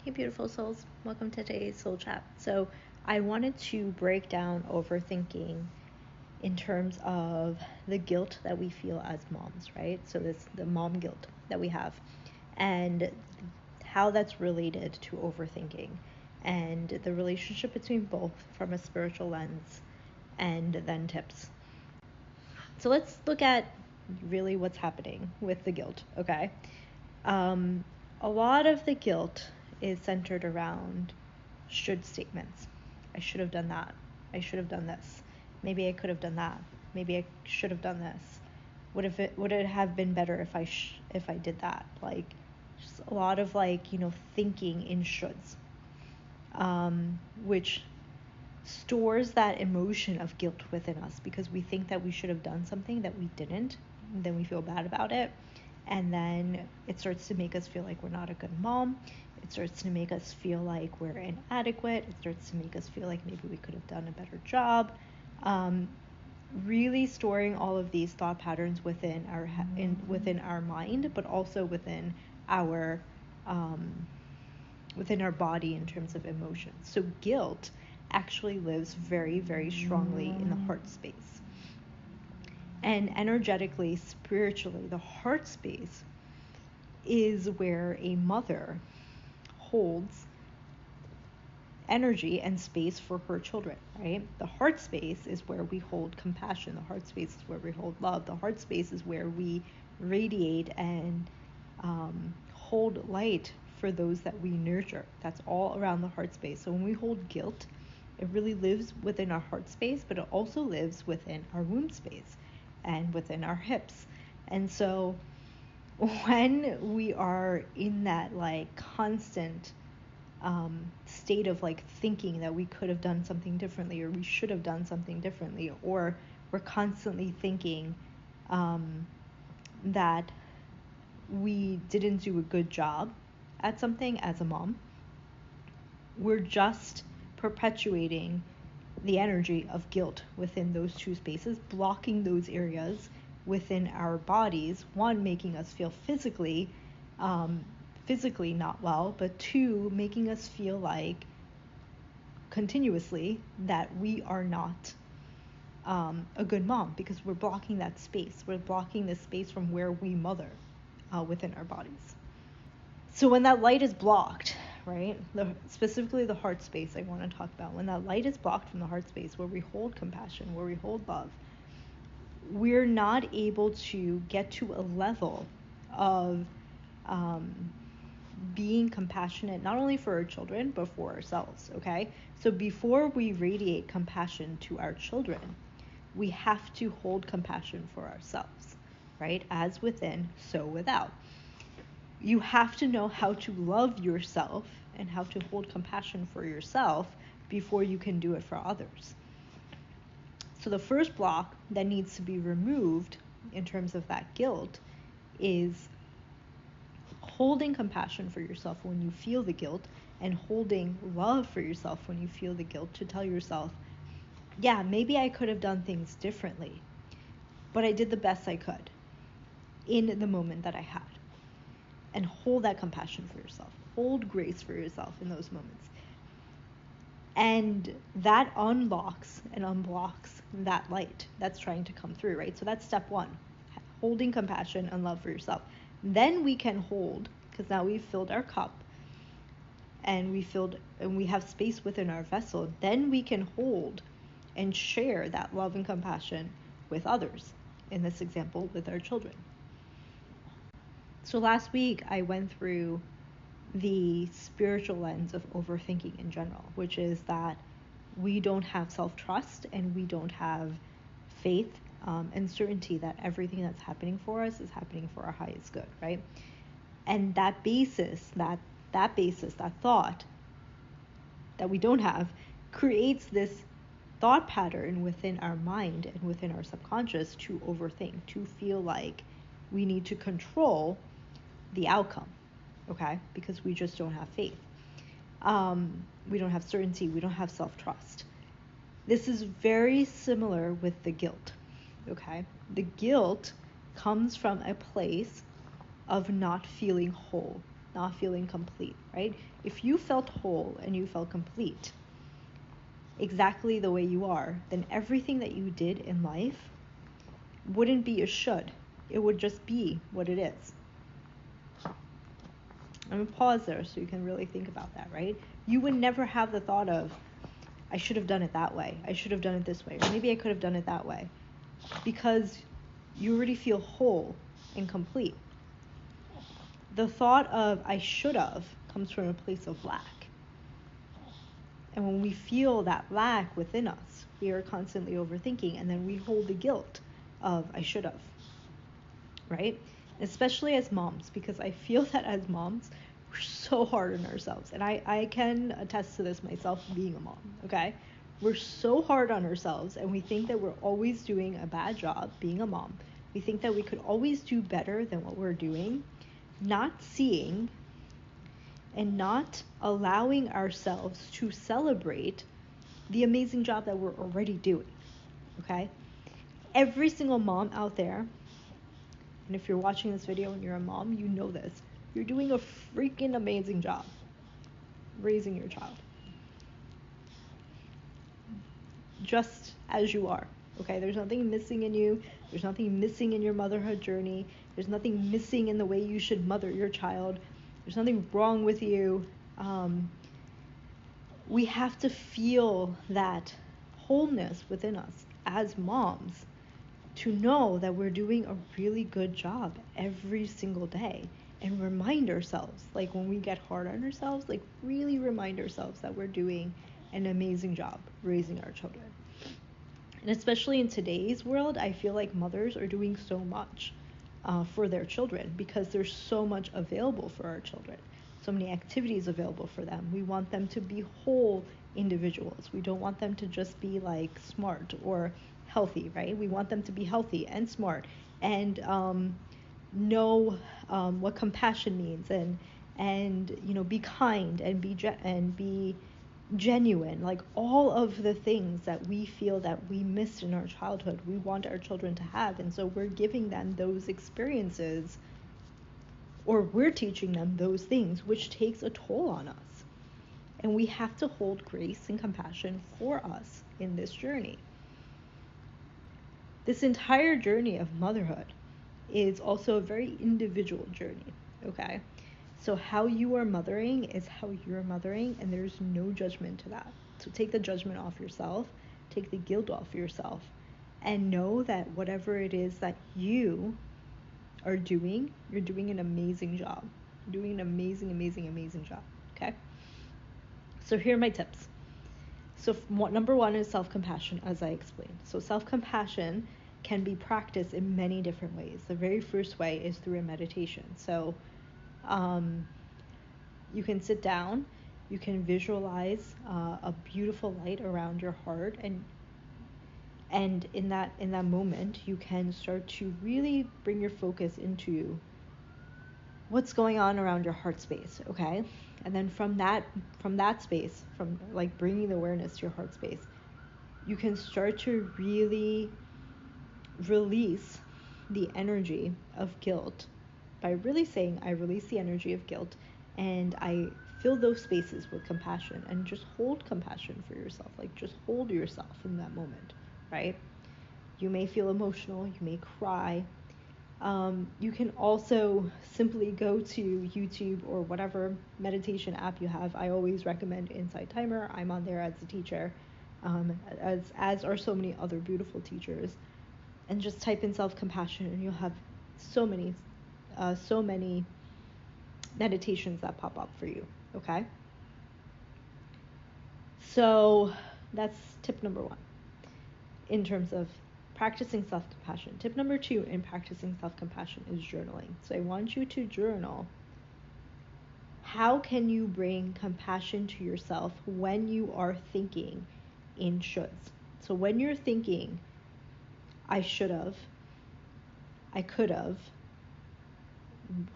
Hey, beautiful souls. Welcome to today's Soul Chat. So, I wanted to break down overthinking in terms of the guilt that we feel as moms, right? So, this the mom guilt that we have, and how that's related to overthinking, and the relationship between both from a spiritual lens, and then tips. So, let's look at really what's happening with the guilt, okay? A lot of the guilt is centered around should statements. I should have done that. I should have done this. Maybe I could have done that. Maybe I should have done this. Would it have been better if I did that? Like, just a lot of thinking in shoulds, which stores that emotion of guilt within us because we think that we should have done something that we didn't. And then we feel bad about it. And then it starts to make us feel like we're not a good mom. It starts to make us feel like we're inadequate. It starts to make us feel like maybe we could have done a better job. Really storing all of these thought patterns within our mind, but also within our body in terms of emotions. So guilt actually lives very, very strongly in the heart space. And energetically, spiritually, the heart space is where a mother holds energy and space for her children, right? The heart space is where we hold compassion. The heart space is where we hold love. The heart space is where we radiate and hold light for those that we nurture. That's all around the heart space. So when we hold guilt, it really lives within our heart space, but it also lives within our womb space and within our hips. And so when we are in that constant state of thinking that we could have done something differently, or we should have done something differently, or we're constantly thinking that we didn't do a good job at something as a mom, we're just perpetuating the energy of guilt within those two spaces, blocking those areas within our bodies, one, making us feel physically not well, but two, making us feel like continuously that we are not a good mom, because we're blocking that space. We're blocking the space from where we mother within our bodies. So when that light is blocked, right, specifically the heart space I want to talk about, when that light is blocked from the heart space where we hold compassion, where we hold love, we're not able to get to a level of being compassionate, not only for our children, but for ourselves, okay? So before we radiate compassion to our children, we have to hold compassion for ourselves, right? As within, so without. You have to know how to love yourself and how to hold compassion for yourself before you can do it for others. So the first block that needs to be removed in terms of that guilt is holding compassion for yourself when you feel the guilt, and holding love for yourself when you feel the guilt, to tell yourself, yeah, maybe I could have done things differently, but I did the best I could in the moment that I had. And hold that compassion for yourself. Hold grace for yourself in those moments. And that unlocks and unblocks that light that's trying to come through, right? So that's step one, holding compassion and love for yourself. Then we can hold, because now we've filled our cup and we have space within our vessel. Then we can hold and share that love and compassion with others. In this example, with our children. So last week I went through the spiritual lens of overthinking in general, which is that we don't have self-trust and we don't have faith and certainty that everything that's happening for us is happening for our highest good, right? And that thought that we don't have, creates this thought pattern within our mind and within our subconscious to overthink, to feel like we need to control the outcome, okay? Because we just don't have faith. We don't have certainty. We don't have self-trust. This is very similar with the guilt, okay? The guilt comes from a place of not feeling whole, not feeling complete, right? If you felt whole and you felt complete, exactly the way you are, then everything that you did in life wouldn't be a should. It would just be what it is. I'm going to pause there so you can really think about that, right? You would never have the thought of, I should have done it that way. I should have done it this way. Or maybe I could have done it that way. Because you already feel whole and complete. The thought of I should have comes from a place of lack. And when we feel that lack within us, we are constantly overthinking, and then we hold the guilt of I should have, right? Especially as moms, because I feel that as moms, we're so hard on ourselves. And I can attest to this myself being a mom, okay? We're so hard on ourselves, and we think that we're always doing a bad job being a mom. We think that we could always do better than what we're doing, not seeing and not allowing ourselves to celebrate the amazing job that we're already doing, okay? Every single mom out there, and if you're watching this video and you're a mom, you know this. You're doing a freaking amazing job raising your child. Just as you are, okay? There's nothing missing in you. There's nothing missing in your motherhood journey. There's nothing missing in the way you should mother your child. There's nothing wrong with you. We have to feel that wholeness within us as moms to know that we're doing a really good job every single day, and remind ourselves, like when we get hard on ourselves, like really remind ourselves that we're doing an amazing job raising our children. And especially in today's world, I feel like mothers are doing so much for their children, because there's so much available for our children, so many activities available for them. We want them to be whole individuals. We don't want them to just be like smart or healthy, right? We want them to be healthy and smart and know what compassion means, and you know, be kind and be genuine, like all of the things that we feel that we missed in our childhood, we want our children to have. And so we're giving them those experiences, or we're teaching them those things, which takes a toll on us. And we have to hold grace and compassion for us in this journey. This entire journey of motherhood is also a very individual journey, okay? So how you are mothering is how you're mothering, and there's no judgment to that. So take the judgment off yourself, take the guilt off yourself, and know that whatever it is that you are doing, you're doing an amazing job. You're doing an amazing, amazing, amazing job, okay? So here are my tips. So number one is self-compassion, as I explained. So self-compassion can be practiced in many different ways. The very first way is through a meditation. So you can sit down, you can visualize a beautiful light around your heart, and in that moment you can start to really bring your focus into what's going on around your heart space, okay? And then from that space, from like bringing the awareness to your heart space, you can start to really release the energy of guilt by really saying, I release the energy of guilt, and I fill those spaces with compassion, and just hold compassion for yourself. Like just hold yourself in that moment, right? You may feel emotional, you may cry. You can also simply go to YouTube or whatever meditation app you have. I always recommend Insight Timer. I'm on there as a teacher, as are so many other beautiful teachers. And just type in self-compassion, and you'll have so many meditations that pop up for you, okay? So that's tip number one in terms of practicing self-compassion. Tip number two in practicing self-compassion is journaling. So I want you to journal. How can you bring compassion to yourself when you are thinking in shoulds? So when you're thinking, I should have, I could have,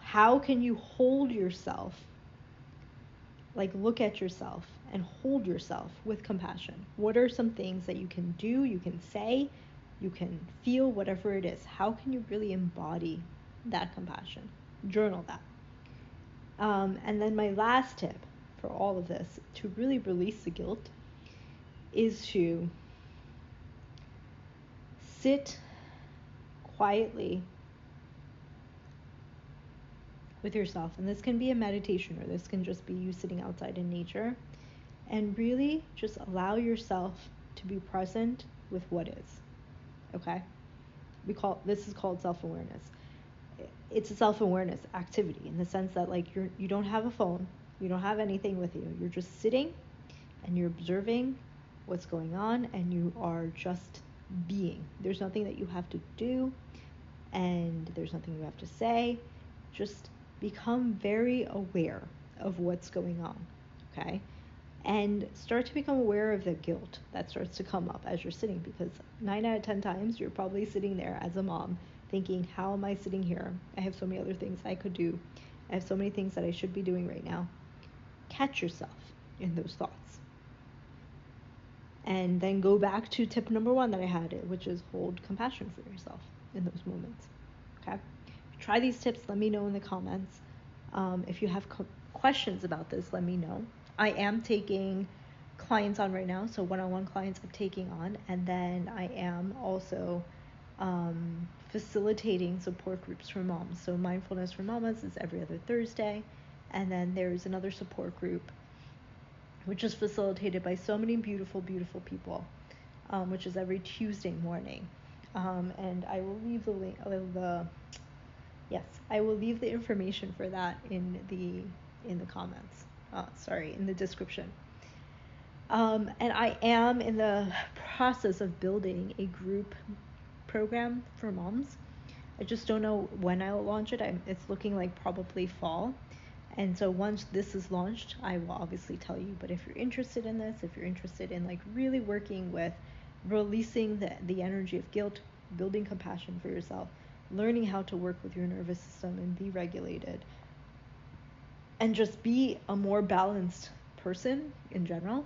how can you hold yourself, like look at yourself and hold yourself with compassion? What are some things that you can do, you can say, you can feel, whatever it is? How can you really embody that compassion? Journal that. And then my last tip for all of this to really release the guilt is to sit quietly with yourself. And this can be a meditation, or this can just be you sitting outside in nature, and really just allow yourself to be present with what is. Okay? This is called self-awareness. It's a self-awareness activity in the sense that like you don't have a phone, you don't have anything with you. You're just sitting and you're observing what's going on, and you are just being. There's nothing that you have to do, and there's nothing you have to say. Just become very aware of what's going on, okay? And start to become aware of the guilt that starts to come up as you're sitting, because 9 out of 10 times you're probably sitting there as a mom thinking, how am I sitting here? I have so many other things I could do. I have so many things that I should be doing right now. Catch yourself in those thoughts. And then go back to tip number 1 that I had, which is hold compassion for yourself in those moments. Okay? Try these tips. Let me know in the comments. If you have questions about this, let me know. I am taking clients on right now, so one-on-one clients I'm taking on, and then I am also facilitating support groups for moms. So Mindfulness for Mamas is every other Thursday, and then there's another support group which is facilitated by so many beautiful, beautiful people, which is every Tuesday morning. And I will leave the link, I will leave the information for that in the comments. In the description. And I am in the process of building a group program for moms. I just don't know when I'll launch it. It's looking like probably fall. And so once this is launched, I will obviously tell you. But if you're interested in this, if you're interested in like really working with releasing the energy of guilt, building compassion for yourself, learning how to work with your nervous system and be regulated, and just be a more balanced person in general,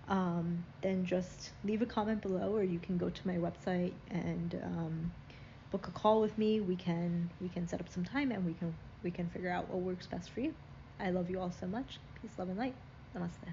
then just leave a comment below, or you can go to my website and book a call with me. We can set up some time, and we can figure out what works best for you. I love you all so much. Peace, love, and light. Namaste.